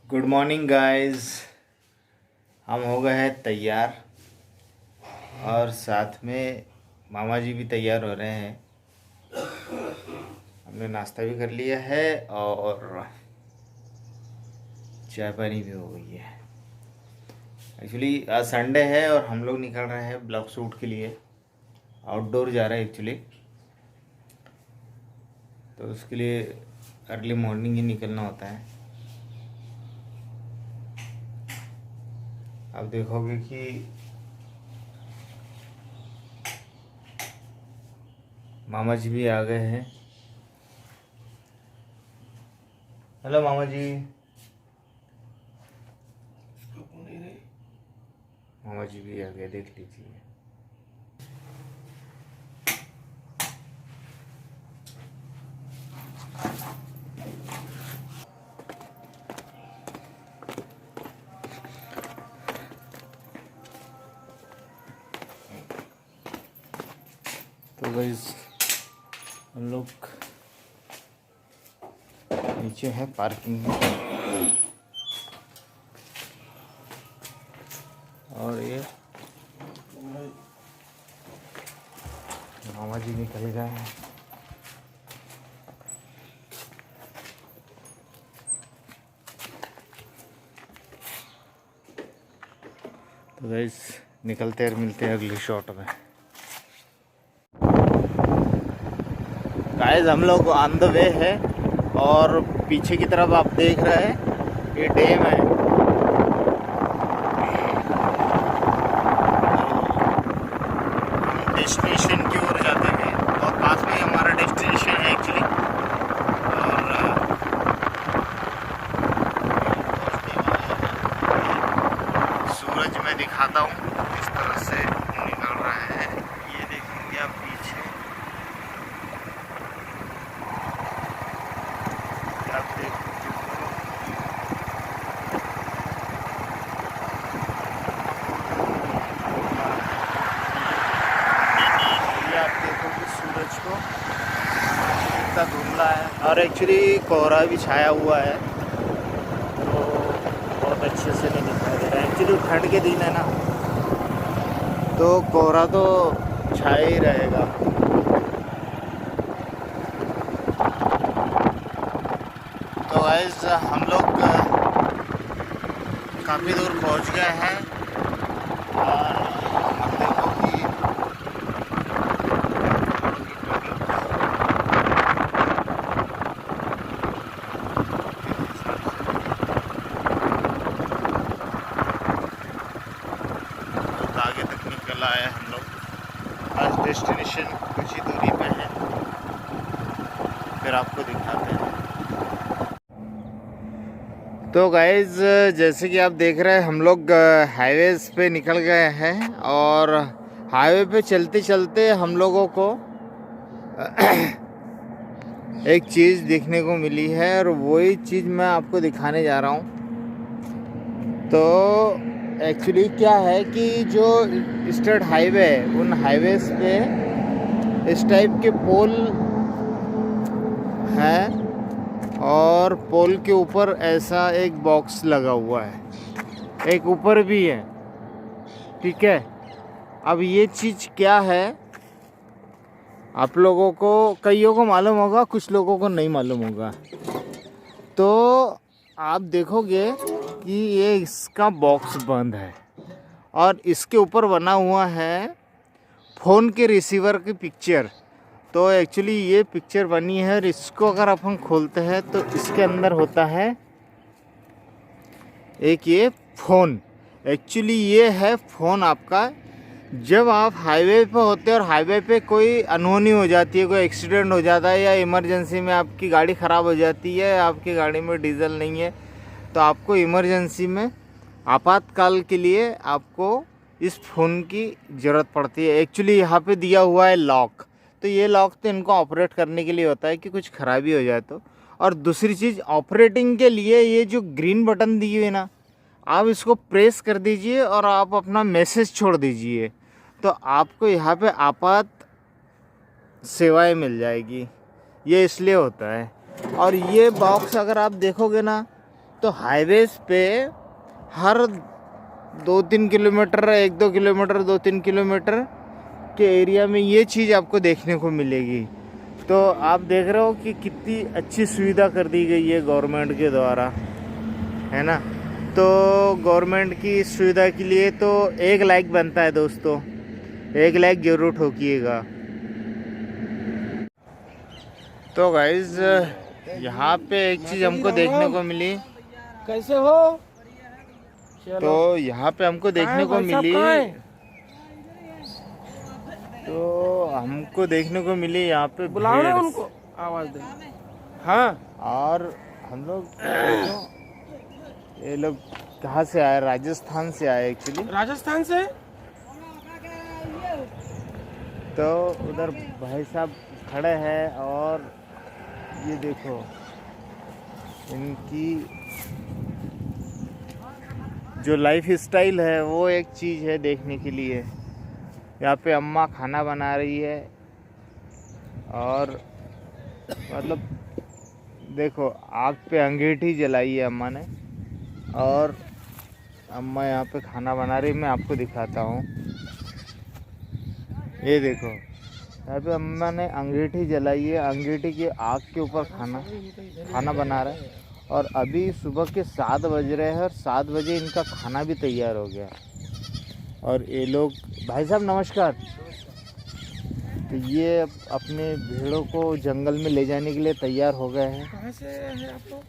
Good morning guys. हम हो गए हैं तैयार और साथ में मामा जी भी तैयार हो रहे हैं। हमने नाश्ता भी कर लिया है और चाय पानी भी हो गई है। एक्चुअली आज संडे है और हम लोग निकल रहे हैं ब्लॉक शूट के लिए। आउटडोर जा रहे हैं एक्चुअली, तो उसके लिए अर्ली मॉर्निंग ही निकलना होता है। आप देखोगे कि मामा जी भी आ गए हैं। हेलो मामा जी। मामा जी भी आ गए, देख लीजिए। तो गाइस हम लोग नीचे है पार्किंग में और ये मामा जी निकल गए हैं। तो गाइस निकलते और मिलते हैं अगले शॉट में। गाइस हम लोग ऑन द वे है और पीछे की तरफ आप देख रहे हैं ये डैम है। डेस्टिनेशन की ओर जाते हैं और पास में हमारा डेस्टिनेशन है एक्चुअली। और सूरज मैं दिखाता हूँ किस तरह से निकल रहा है। ये देखेंगे आप पीछे, आप देख आप देखोगे सूरज को कितना धुंधला है और एक्चुअली कोहरा भी छाया हुआ है, तो बहुत अच्छे से नहीं दिखाई दे रहा है। एक्चुअली ठंड के दिन है ना, तो कोहरा तो छाया ही रहेगा। तो गाइस हम लोग काफ़ी दूर पहुंच गए हैं और अब देखो कि बहुत आगे तक निकल आए हम लोग। आज डेस्टिनेशन कुछ ही दूरी पे है, फिर आपको दिखाते हैं। तो गाइज जैसे कि आप देख रहे हैं हम लोग हाईवेज पे निकल गए हैं और हाईवे पे चलते चलते हम लोगों को एक चीज़ देखने को मिली है और वही चीज़ मैं आपको दिखाने जा रहा हूँ। तो एक्चुअली क्या है कि जो स्टेट हाईवे है उन हाईवेज पे इस टाइप के पोल हैं और पोल के ऊपर ऐसा एक बॉक्स लगा हुआ है, एक ऊपर भी है। ठीक है, अब ये चीज़ क्या है आप लोगों को, कईयों को मालूम होगा, कुछ लोगों को नहीं मालूम होगा। तो आप देखोगे कि ये इसका बॉक्स बंद है और इसके ऊपर बना हुआ है फ़ोन के रिसीवर की पिक्चर। तो एक्चुअली ये पिक्चर बनी है और इसको अगर अपन खोलते हैं तो इसके अंदर होता है एक ये फ़ोन। एक्चुअली ये है फ़ोन आपका। जब आप हाईवे पे होते हैं और हाईवे पे कोई अनहोनी हो जाती है, कोई एक्सीडेंट हो जाता है या इमरजेंसी में आपकी गाड़ी ख़राब हो जाती है, आपकी गाड़ी में डीजल नहीं है, तो आपको इमरजेंसी में आपातकाल के लिए आपको इस फ़ोन की ज़रूरत पड़ती है। एक्चुअली यहाँ पे दिया हुआ है लॉक, तो ये लॉक तो इनको ऑपरेट करने के लिए होता है कि कुछ ख़राबी हो जाए तो। और दूसरी चीज़ ऑपरेटिंग के लिए ये जो ग्रीन बटन दिए हुए ना, आप इसको प्रेस कर दीजिए और आप अपना मैसेज छोड़ दीजिए, तो आपको यहाँ पे आपात सेवाएं मिल जाएगी। ये इसलिए होता है। और ये बॉक्स अगर आप देखोगे ना, तो हाईवेज पे हर 2-3 किलोमीटर, 1-2 किलोमीटर, 2-3 किलोमीटर के एरिया में ये चीज़ आपको देखने को मिलेगी। तो आप देख रहे हो कि कितनी अच्छी सुविधा कर दी गई है गवर्नमेंट के द्वारा, है ना। तो गवर्नमेंट की सुविधा के लिए तो 1 लाइक बनता है दोस्तों, 1 लाइक जरूर ठोकिएगा। तो गाइज यहाँ पे एक चीज़ हमको देखने को मिली। कैसे हो? तो यहाँ पे हमको देखने को मिली, तो हमको देखने को मिली यहाँ पे बुलाओ ना उनको, आवाज दे। हाँ, और हम लोग ये लोग कहाँ से आए? राजस्थान से आए एक्चुअली। राजस्थान से। तो उधर भाई साहब खड़े हैं और ये देखो इनकी जो लाइफ स्टाइल है वो एक चीज़ है देखने के लिए। यहाँ पे अम्मा खाना बना रही है और मतलब देखो आग पे अंगीठी जलाई है अम्मा ने, और अम्मा यहाँ पे खाना बना रही है। मैं आपको दिखाता हूँ, ये देखो यहाँ पे अम्मा ने अंगीठी जलाई है, अंगीठी की आग के ऊपर खाना बना रहा है। और अभी सुबह के 7 बज रहे हैं और 7 बजे इनका खाना भी तैयार हो गया। और ये लोग, भाई साहब नमस्कार। तो ये अपने भेड़ों को जंगल में ले जाने के लिए तैयार हो गए हैं। कहाँ से है आप लोग?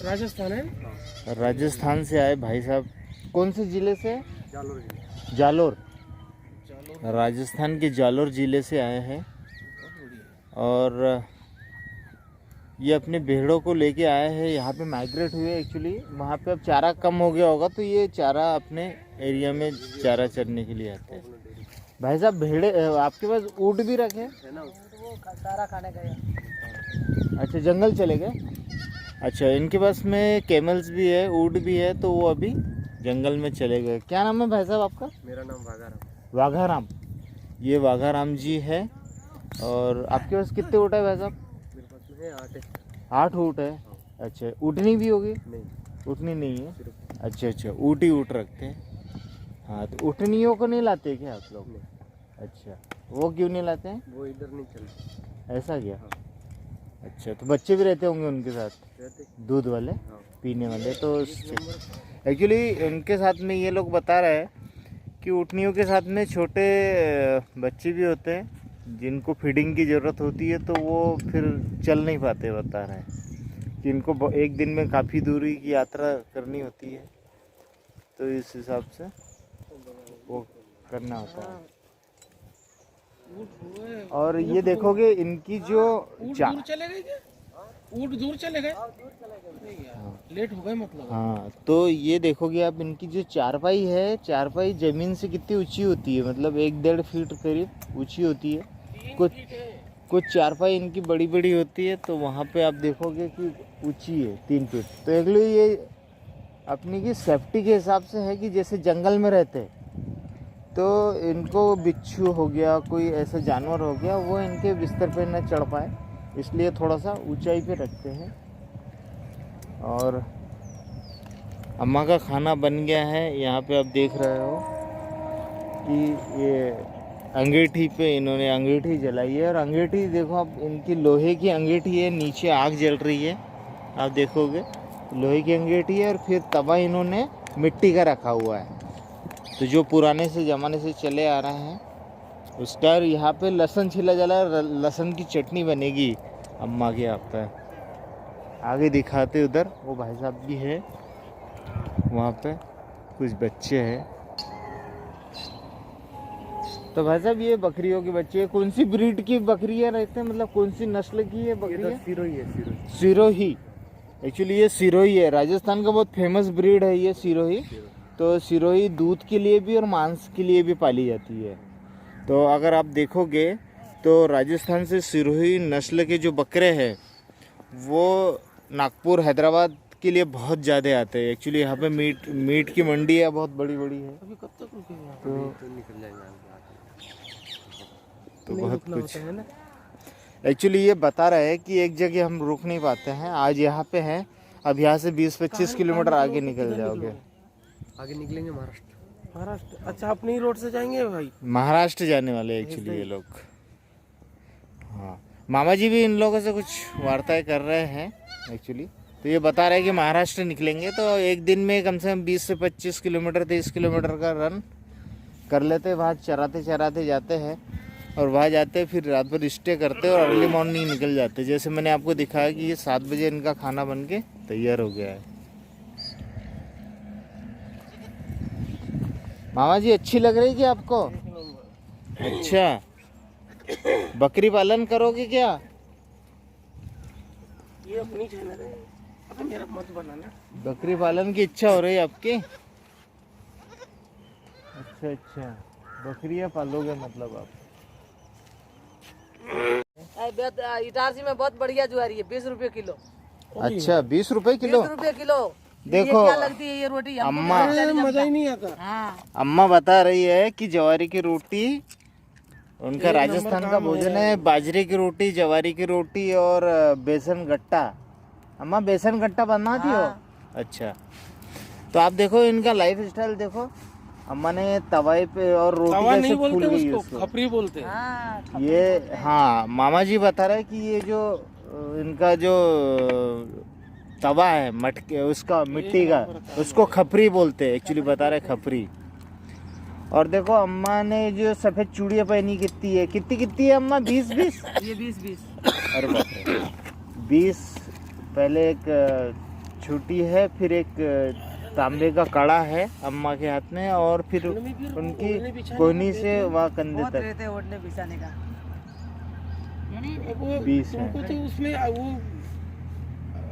राजस्थान है। राजस्थान से आए भाई साहब। कौन से ज़िले से? जालोर। राजस्थान के जालोर ज़िले से आए हैं और ये अपने भेड़ों को लेके आए हैं। यहाँ पे माइग्रेट हुए एक्चुअली, वहाँ पे अब चारा कम हो गया होगा तो ये चारा अपने एरिया में चारा चरने के लिए आते हैं। भाई साहब भेड़े आपके पास ऊँट भी रखे हैं ना? वो चारा खाने गए। अच्छा, जंगल चले गए। अच्छा, इनके पास में कैमल्स भी है, ऊँट भी है, तो वो अभी जंगल में चले गए। क्या नाम है भाई साहब आपका? मेरा नाम वाघाराम। वाघाराम, ये वाघाराम जी है। और आपके पास कितने ऊँट है भाई साहब? मेरे पास में 8 है। 8 ऊँट है। अच्छा, ऊँटनी भी होगी? नहीं, ऊँटनी नहीं है। अच्छा अच्छा, ऊँट ही ऊँट रखते हैं। हाँ, तो ऊँटनियों को नहीं लाते क्या आप लोग? अच्छा, वो क्यों नहीं लाते हैं? वो इधर नहीं चलते। ऐसा क्या? अच्छा, तो बच्चे भी रहते होंगे उनके साथ, दूध वाले, पीने वाले। तो एक्चुअली इनके साथ में ये लोग बता रहे हैं कि ऊँटनियों के साथ में छोटे बच्चे भी होते हैं जिनको फीडिंग की ज़रूरत होती है, तो वो फिर चल नहीं पाते। बता रहे हैं कि इनको एक दिन में काफ़ी दूरी की यात्रा करनी होती है, तो इस हिसाब से वो करना होता है। और ये देखोगे इनकी जो दूर चले गए क्या? ऊँट दूर चले गए, लेट हो गए मतलब। हाँ, तो ये देखोगे आप इनकी जो चारपाई है, चारपाई ज़मीन से कितनी ऊंची होती है, मतलब 1-1.5 फीट करीब ऊंची होती है। कुछ चारपाई इनकी बड़ी बड़ी होती है, तो वहाँ पे आप देखोगे कि ऊंची है 3 फीट। तो एक्चुअली ये अपनी की सेफ्टी के हिसाब से है कि जैसे जंगल में रहते हैं तो इनको बिच्छू हो गया, कोई ऐसा जानवर हो गया, वो इनके बिस्तर पे न चढ़ पाए, इसलिए थोड़ा सा ऊंचाई पे रखते हैं। और अम्मा का खाना बन गया है। यहाँ पे आप देख रहे हो कि ये अंगीठी पे इन्होंने अंगीठी जलाई है। और अंगीठी देखो आप, इनकी लोहे की अंगीठी है, नीचे आग जल रही है, आप देखोगे लोहे की अंगीठी है। और फिर तवा इन्होंने मिट्टी का रखा हुआ है, तो जो पुराने से ज़माने से चले आ रहे हैं उसका। यहाँ पे लहसुन छिला जला है, लहसुन की चटनी बनेगी अम्मा के यहाँ पे। आगे दिखाते उधर वो भाई साहब भी है, वहाँ पे कुछ बच्चे हैं। तो भाई साहब ये बकरियों के बच्चे कौन सी ब्रीड की बकरियाँ रहते हैं, मतलब कौन सी नस्ल की है बकरियाँ? सिरोही है। सिरोही। एक्चुअली ये सिरोही है, राजस्थान का बहुत फेमस ब्रीड है ये सिरोही। तो सिरोही दूध के लिए भी और मांस के लिए भी पाली जाती है। तो अगर आप देखोगे तो राजस्थान से सिरोही नस्ल के जो बकरे हैं वो नागपुर, हैदराबाद के लिए बहुत ज़्यादा आते हैं। एक्चुअली यहाँ पे मीट की मंडी है, बहुत बड़ी बड़ी है। अभी कब तक रुकेगा? तो निकल जाएंगे तो बहुत कुछ है ना। एक्चुअली ये बता रहे हैं कि एक जगह हम रुक नहीं पाते हैं, आज यहाँ पे हैं, अब यहाँ से 20-25 किलोमीटर आगे निकल जाओगे। आगे निकलेंगे महाराष्ट्र। महाराष्ट्र। अच्छा अपनी रोड से जाएंगे भाई? महाराष्ट्र जाने वाले एक्चुअली ये लोग। हाँ, मामा जी भी इन लोगों से कुछ वार्ताएं कर रहे हैं एक्चुअली। तो ये बता रहे हैं कि महाराष्ट्र निकलेंगे तो एक दिन में कम से कम 20 से 25 किलोमीटर 30 किलोमीटर का रन कर लेते, वहाँ चराते चराते जाते हैं और वहाँ जाते फिर रात भर स्टे करते और अर्ली मॉर्निंग निकल जाते। जैसे मैंने आपको दिखाया कि ये 7 बजे इनका खाना बन के तैयार हो गया है। मामा जी अच्छी लग रही कि आपको? अच्छा, बकरी पालन करोगे क्या? ये अपनी चैनल है, अब मेरा मत बनाना। बकरी पालन की इच्छा हो रही है आपकी? अच्छा, बकरियां पालोगे मतलब आप? इटारसी में बहुत बढ़िया ज्वारी है, 20 रुपए किलो। अच्छा, 20 रुपए किलो? 20 रुपए किलो। देखो क्या लगती है ये रोटी? अम्मा, मजा ही नहीं आता। हाँ, अम्मा बता रही है कि जवारी की रोटी उनका राजस्थान का भोजन है। बाजरे की रोटी, जवारी की रोटी और बेसन गट्टा। अम्मा बेसन गट्टा बनाती हो? अच्छा, तो आप देखो इनका लाइफ स्टाइल देखो। अम्मा ने तवाई पे और रोटी तवा कैसे नहीं फूल बोलते गई है उसको, खपरी बोलते हैं। हाँ, ये हाँ, मामा जी बता रहे हैं कि ये जो इनका जो तवा है मटके उसका मिट्टी का, उसको खपरी बोलते हैं एक्चुअली, बता रहे खपरी। और देखो अम्मा ने जो सफेद चूड़ियाँ पहनी कितनी है, कितनी है अम्मा? 20? ये 20। अरे बाप रे, 20। पहले एक छोटी है, फिर एक तांबे का कड़ा है अम्मा के हाथ में, और फिर उनकी कोहनी से वहाँ कंधे बहुत तक रहते हैं ओढ़ने बिछाने का। वो 20 है। तुमको तो उसमें वो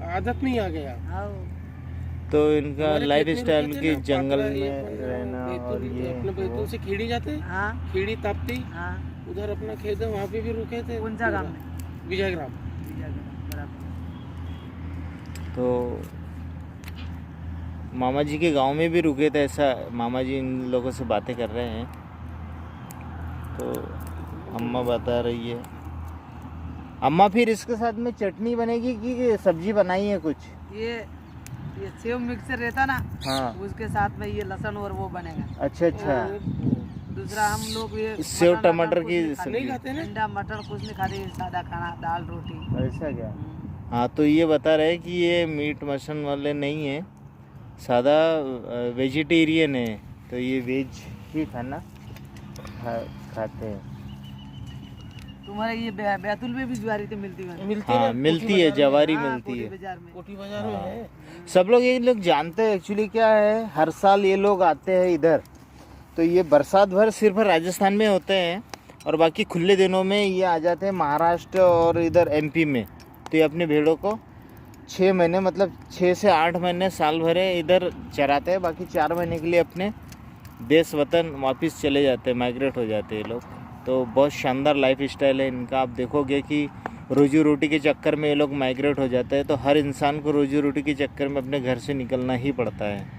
आदत नहीं आ गया। हाँ, तो इनका हमारे लाइफ खेत में स्टाइल रुके थे के ना, जंगल पाकड़ा ये में रहना और ये अपने बैतूल से खेड़ी जाते हैं, हाँ, खेड़ी ताप्ती, हाँ। उधर अपना खेत है, वहाँ पे भी रुके थे। कौन सा गाँव में? विजयग्राम। बराबर। तो मामा जी के गांव में भी रुके थे, ऐसा मामा जी इन लोगों से बातें कर रहे हैं। तो अम्मा बता रही है। अम्मा फिर इसके साथ में चटनी बनेगी कि सब्जी बनाई है कुछ? ये सेव मिक्सर रहता ना, हाँ, उसके साथ में ये लहसुन और वो बनेगा। अच्छा। दूसरा हम लोग ये सेव मटन टमाटर कुछ की नहीं खाते। नहीं खाते ना? अंडा मटर कुछ नहीं खाते, सादा खाना, दाल रोटी। ऐसा क्या? हाँ, तो ये बता रहे हैं कि ये मीट मछली वाले नहीं है, सादा वेजिटेरियन है। तो ये वेज ही खाना खाते हैं। तुम्हारे ये बैतूल में भी ज्वारी तो मिलती है? मिलती हाँ, है, मिलती है, जवारी हाँ, मिलती कोठी है। बाजार में। कोठी बाजार में है। सब लोग ये लोग जानते हैं एक्चुअली क्या है, हर साल ये लोग आते हैं इधर। तो ये बरसात भर सिर्फ राजस्थान में होते हैं और बाकी खुले दिनों में ये आ जाते हैं महाराष्ट्र और इधर एमपी में। तो ये अपने भेड़ों को 6 महीने, मतलब 6 से 8 महीने साल भरे इधर चराते हैं, बाकी 4 महीने के लिए अपने देश वतन वापस चले जाते हैं, माइग्रेट हो जाते हैं लोग। तो बहुत शानदार लाइफ स्टाइल है इनका। आप देखोगे कि रोजी रोटी के चक्कर में ये लोग माइग्रेट हो जाते हैं। तो हर इंसान को रोजी रोटी के चक्कर में अपने घर से निकलना ही पड़ता है।